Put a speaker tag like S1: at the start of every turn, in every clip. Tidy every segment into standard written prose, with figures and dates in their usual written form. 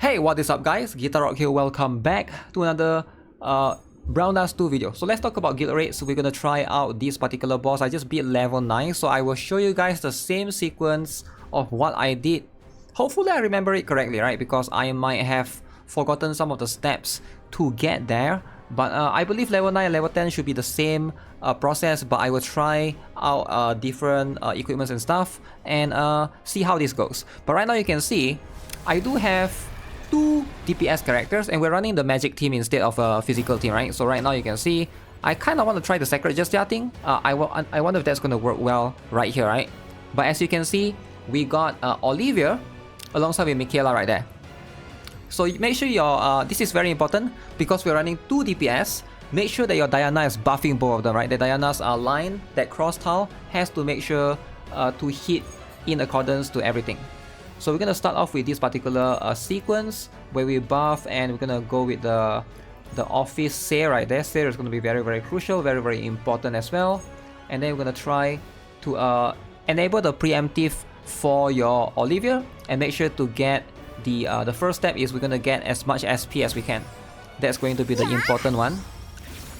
S1: Hey, what is up guys? GuitarRock here, welcome back to another Brown Dust 2 video. So let's talk about guild raids. We're gonna try out this particular boss. I just beat level 9, so I will show you guys the same sequence of what I did. Hopefully I remember it correctly, right? Because I might have forgotten some of the steps to get there. But I believe level 9 and level 10 should be the same process, but I will try out different equipments and stuff and see how this goes. But right now you can see I do have 2 DPS characters and we're running the magic team instead of a physical team, right? So right now you can see I kind of want to try the sacred gesture thing. I wonder if that's going to work well right here, right? But as you can see, we got OLIVIER alongside with Michaela right there. So make sure your this is very important because we're running 2 DPS. Make sure that your Diana is buffing both of them, right? The Diana's line, that cross tile, has to make sure to hit in accordance to everything. So we're gonna start off with this particular sequence where we buff, and we're gonna go with the office Seer right there. Seer is gonna be very crucial, very important as well. And then we're gonna try to enable the preemptive for your OLIVIER and make sure to get the first step is we're gonna get as much SP as we can. That's going to be the important one.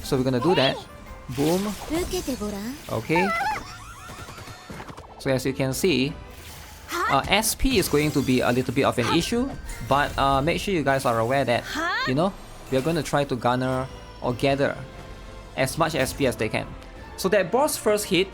S1: So we're gonna do that. Boom. Okay. So as you can see, SP is going to be a little bit of an issue, but make sure you guys are aware that, you know, we are going to try to garner or gather as much SP as they can. So that boss first hit,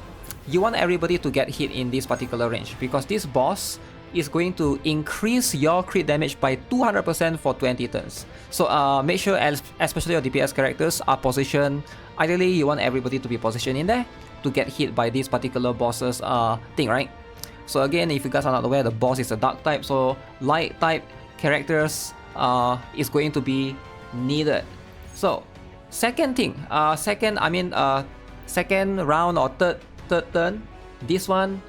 S1: you want everybody to get hit in this particular range because this boss is going to increase your crit damage by 200% for 20 turns. So make sure, especially your DPS characters, are positioned. Ideally, you want everybody to be positioned in there to get hit by this particular boss's thing, right? So again, if you guys are not aware, the boss is a dark type, so light type characters is going to be needed. So second thing, second round or third turn, this one,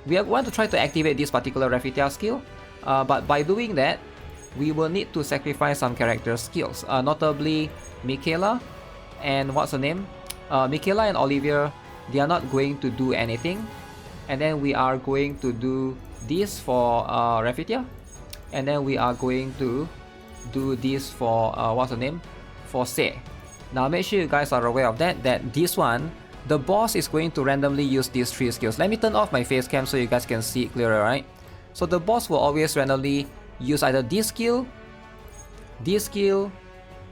S1: we want to try to activate this particular Raffetia skill, but by doing that, we will need to sacrifice some character skills, notably Michaela and what's her name? Michaela and OLIVIER, they are not going to do anything. And then we are going to do this for Raffetia, and then we are going to do this for what's the name? For Seer. Now make sure you guys are aware of that this one, the boss is going to randomly use these 3 skills. Let me turn off my face cam so you guys can see it clearer, right? So the boss will always randomly use either this skill,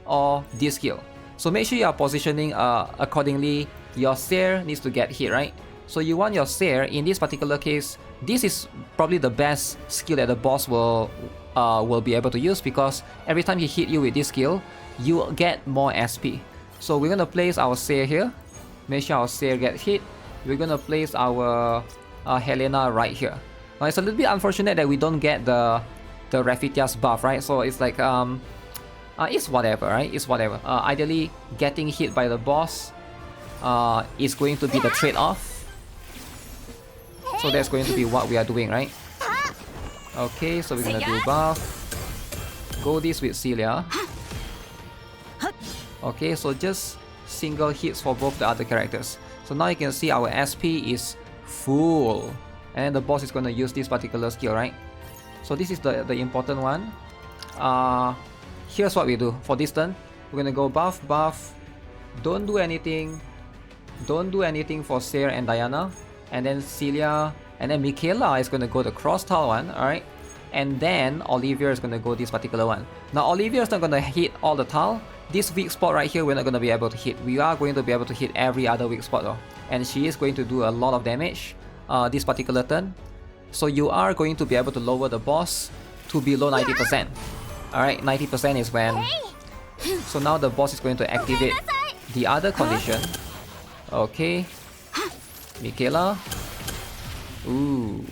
S1: or this skill. So make sure you are positioning accordingly. Your Seer needs to get hit, right? So you want your Seer, in this particular case, this is probably the best skill that the boss will be able to use because every time he hit you with this skill, you will get more SP. So we're gonna place our Seer here. Make sure our Seer get hit. We're gonna place our Helena right here. Now it's a little bit unfortunate that we don't get the Raffetia's buff, right? So it's like it's whatever, right? It's whatever. Ideally, getting hit by the boss is going to be the trade-off. So that's going to be what we are doing, right? Okay, so we're gonna do buff. Go this with Celia. Okay, so just single hits for both the other characters. So now you can see our SP is full. And the boss is gonna use this particular skill, right? So this is the important one. Here's what we do for this turn. We're gonna go buff. Don't do anything for Seer and Diana. And then Celia, and then Michaela is going to go the cross tile one, alright? And then OLIVIER is going to go this particular one. Now OLIVIER is not going to hit all the tile. This weak spot right here, we're not going to be able to hit. We are going to be able to hit every other weak spot though. And she is going to do a lot of damage this particular turn. So you are going to be able to lower the boss to below 90%. Alright, 90% is when... So now the boss is going to activate the other condition. Okay. Michaela. Ooh.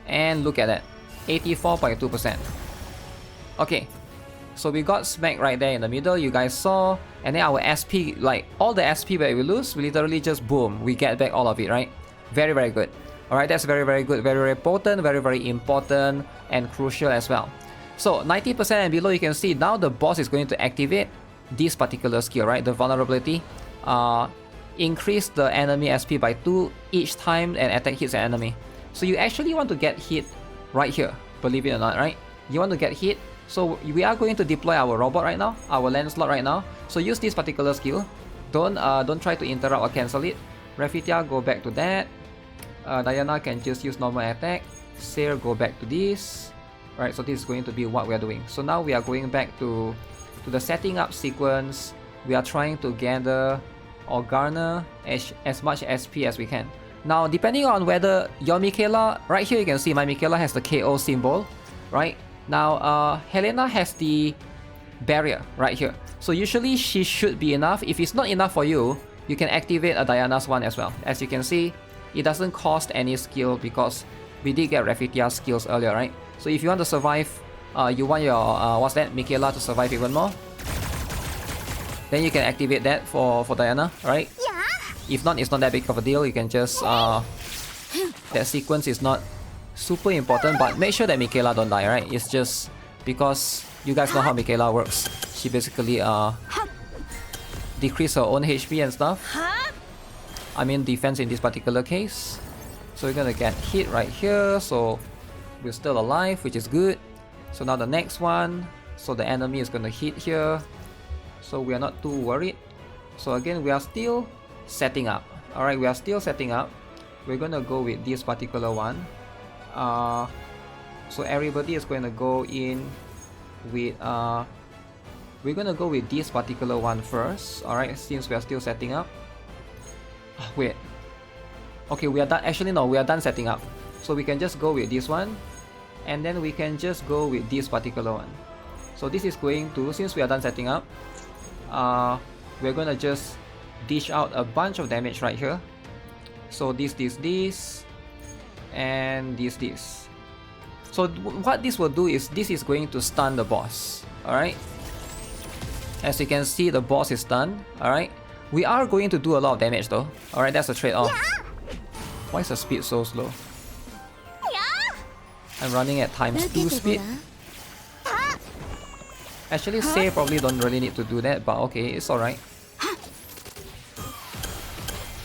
S1: And look at that. 84.2%. Okay. So we got smack right there in the middle, you guys saw. And then our SP, like all the SP that we lose, we literally just boom, we get back all of it, right? Very good. Alright, that's very good, very potent, very important and crucial as well. So 90% and below, you can see now the boss is going to activate this particular skill, right? The vulnerability. Increase the enemy SP by 2 each time an attack hits an enemy. So you actually want to get hit right here, believe it or not, right? you want to get hit. So we are going to deploy our robot right now, our land slot right now. So use this particular skill. Don't try to interrupt or cancel it. Raphithia, go back to that. Diana can just use normal attack. Seer, go back to this. Right, so this is going to be what we are doing. So now we are going back to the setting up sequence. We are trying to gather or garner as much SP as we can. Now, depending on whether your Michaela, right here you can see my Michaela has the KO symbol, right? Now, Helena has the barrier right here. So usually she should be enough. If it's not enough for you, you can activate a Diana's one as well. As you can see, it doesn't cost any skill because we did get Raphithia's skills earlier, right? So if you want to survive, you want your, Michaela to survive even more, then you can activate that for Diana, right?
S2: Yeah.
S1: If not, it's not that big of a deal. You can just, that sequence is not super important, but make sure that Michaela don't die, right? It's just because you guys know how Michaela works. She basically, decrease her own HP and stuff. I mean defense in this particular case. So we're gonna get hit right here, so we're still alive, which is good. So now the next one, so the enemy is gonna hit here, so we are not too worried. So again, we are still setting up. Alright, we are still setting up. We're gonna go with this particular one. So everybody is going to go in with we're gonna go with this particular one first. Alright, since we are still setting up. Wait. Okay, we are done. Actually, no, we are done setting up. So we can just go with this one. And then we can just go with this particular one. So this is going to, since we are done setting up, we're gonna just dish out a bunch of damage right here. So this, and this. So what this will do is, this is going to stun the boss. Alright. As you can see, the boss is stunned. Alright. We are going to do a lot of damage though. Alright, that's a trade-off. Why is the speed so slow? I'm running at ×2 speed. Actually, Say probably don't really need to do that, but okay, it's alright.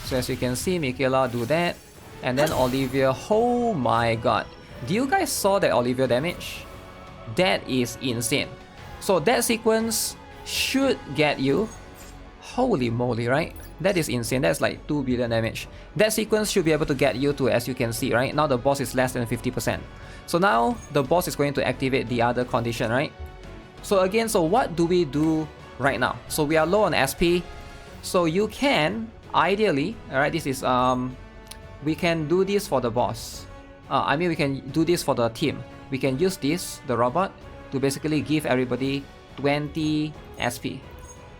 S1: So as you can see, Michaela do that. And then Olivier, oh my god. Do you guys saw that Olivier damage? That is insane. So that sequence should get you, holy moly, right? That is insane. That's like 2 billion damage. That sequence should be able to get you to, as you can see, right? Now the boss is less than 50%. So now the boss is going to activate the other condition, right? So again, so what do we do right now? So we are low on SP. So you can, ideally, alright, this is, we can do this for the boss. I mean, we can do this for the team. We can use this, the robot, to basically give everybody 20 SP.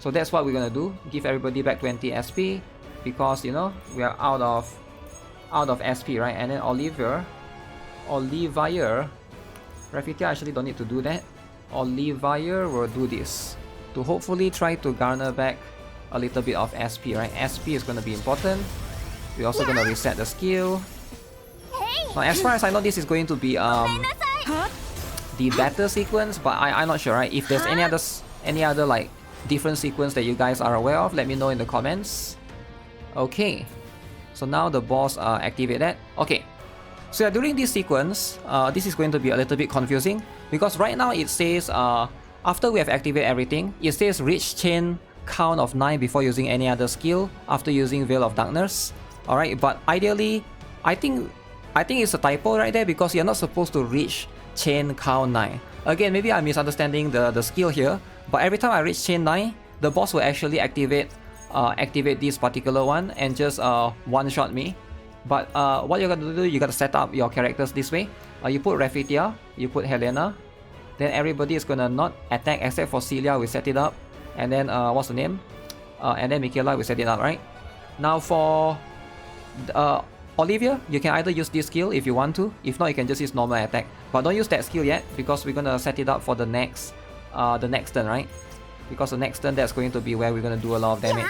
S1: So that's what we're gonna do. Give everybody back 20 SP because, you know, we are out of SP, right? And then Olivier, Raphithia actually don't need to do that. Olivier will do this to hopefully try to garner back a little bit of SP, right? SP is gonna be important. We're also gonna reset the skill. Now, as far as I know, this is going to be the better sequence, but I'm not sure, right? If there's any other like different sequence that you guys are aware of, let me know in the comments. Okay, so now the boss activate that. Okay, so during this sequence, this is going to be a little bit confusing because right now it says after we have activated everything, it says reach chain count of 9 before using any other skill after using Veil of Darkness. Alright, but ideally, I think it's a typo right there because you're not supposed to reach chain count 9. Again, maybe I'm misunderstanding the skill here, but every time I reach chain 9, the boss will actually activate this particular one and just one-shot me. But what you're gonna do, you gotta set up your characters this way. You put Raphithia, you put Helena, then everybody is gonna not attack except for Celia, we set it up. And then, what's the name? And then Michaela, we set it up, right? Now for Olivier, you can either use this skill if you want to. If not, you can just use normal attack. But don't use that skill yet because we're gonna set it up for the next turn, right? Because the next turn, that's going to be where we're gonna do a lot of damage.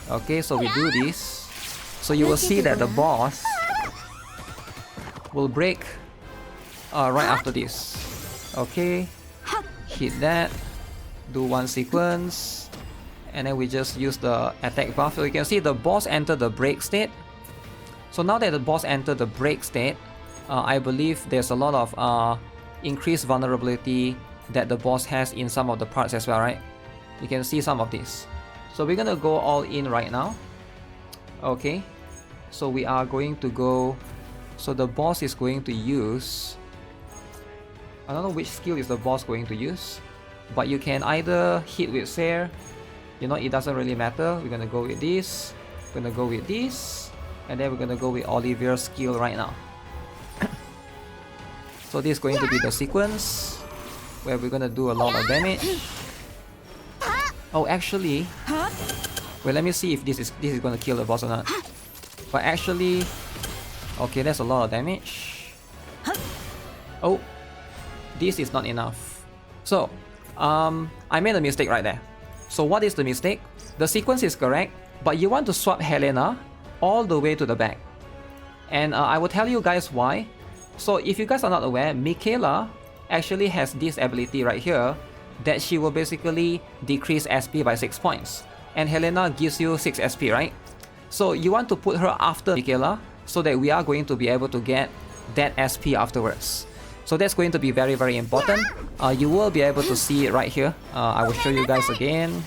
S1: Okay, so we do this. So you will see that the boss will break right after this. Okay, hit that, do one sequence, and then we just use the attack buff. So you can see the boss entered the break state. So now that the boss entered the break state, I believe there's a lot of increased vulnerability that the boss has in some of the parts as well, right? You can see some of this. So we're gonna go all in right now. Okay, so we are going to go, so the boss is going to use, I don't know which skill is the boss going to use, but you can either hit with Seer, you know, it doesn't really matter. We're gonna go with this, we're gonna go with this, and then we're gonna go with Olivier's skill right now. So this is going to be the sequence where we're gonna do a lot of damage. Oh, actually, wait, let me see if this is gonna kill the boss or not. But actually, okay, that's a lot of damage. Oh, this is not enough. So, I made a mistake right there. So what is the mistake? The sequence is correct, but you want to swap Helena all the way to the back. And I will tell you guys why. So if you guys are not aware, Michaela actually has this ability right here that she will basically decrease SP by 6 points. And Helena gives you 6 SP, right? So you want to put her after Michaela so that we are going to be able to get that SP afterwards. So that's going to be very, very important. You will be able to see it right here. I will show you guys again.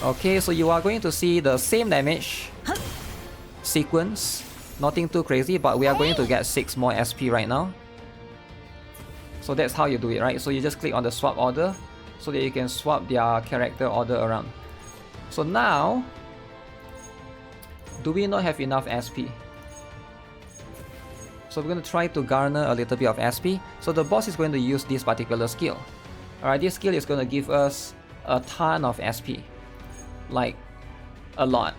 S1: Okay, so you are going to see the same damage sequence. Nothing too crazy, but we are going to get 6 more SP right now. So that's how you do it, right? So you just click on the swap order so that you can swap their character order around. So now, do we not have enough SP? So we're going to try to garner a little bit of SP. So the boss is going to use this particular skill. Alright, this skill is going to give us a ton of SP. Like, a lot.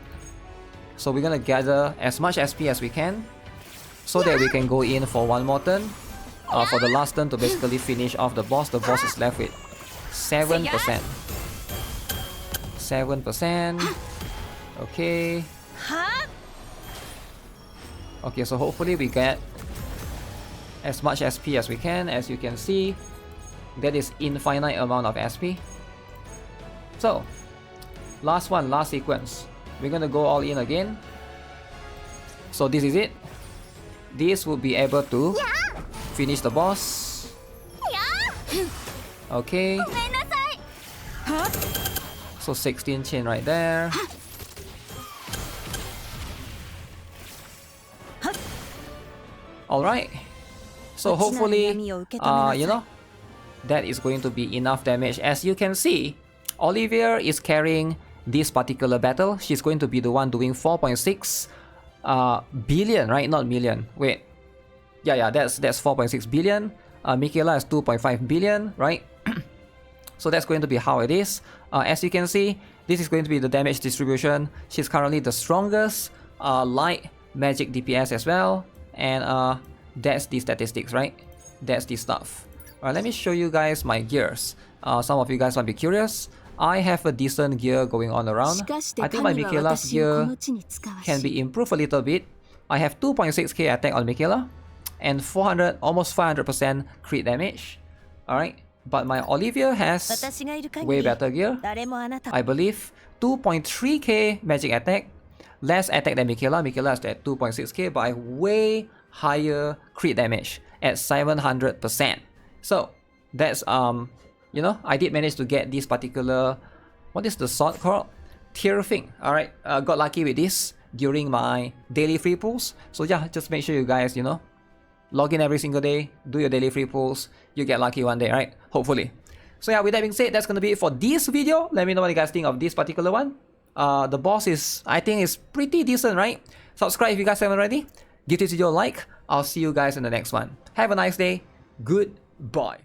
S1: So we're going to gather as much SP as we can so that we can go in for one more turn. For the last turn to basically finish off the boss. The boss is left with 7%. 7%. Okay. Okay, so hopefully we get as much SP as we can. As you can see, that is infinite amount of SP. So, last one, last sequence. We're gonna go all in again. So this is it. This will be able to finish the boss. Okay. So 16 chain right there. Alright. So hopefully, you know, that is going to be enough damage. As you can see, Olivier is carrying this particular battle. She's going to be the one doing 4.6 billion, right? Not million. Wait. Yeah, that's 4.6 billion. Michaela is 2.5 billion, right? So that's going to be how it is. As you can see, this is going to be the damage distribution. She's currently the strongest light magic DPS as well. And that's the statistics, right? That's the stuff. Alright, let me show you guys my gears. Some of you guys might be curious. I have a decent gear going on around. I think my Michaela's gear can be improved a little bit. I have 2.6k attack on Michaela and 400, almost 500% crit damage. Alright, but my Olivier has way better gear. I believe 2.3k magic attack, less attack than Michaela. Michaela is at 2.6k, but I have way higher crit damage at 700%. So that's you know, I did manage to get this particular, what is the sword called? Tier thing. Alright, got lucky with this during my daily free pulls. So yeah, just make sure you guys, you know, log in every single day, do your daily free pulls, you get lucky one day, right? Hopefully. So yeah, with that being said, that's gonna be it for this video. Let me know what you guys think of this particular one. The boss is, I think, is pretty decent, right? Subscribe if you guys haven't already. Give this video a like. I'll see you guys in the next one. Have a nice day. Goodbye.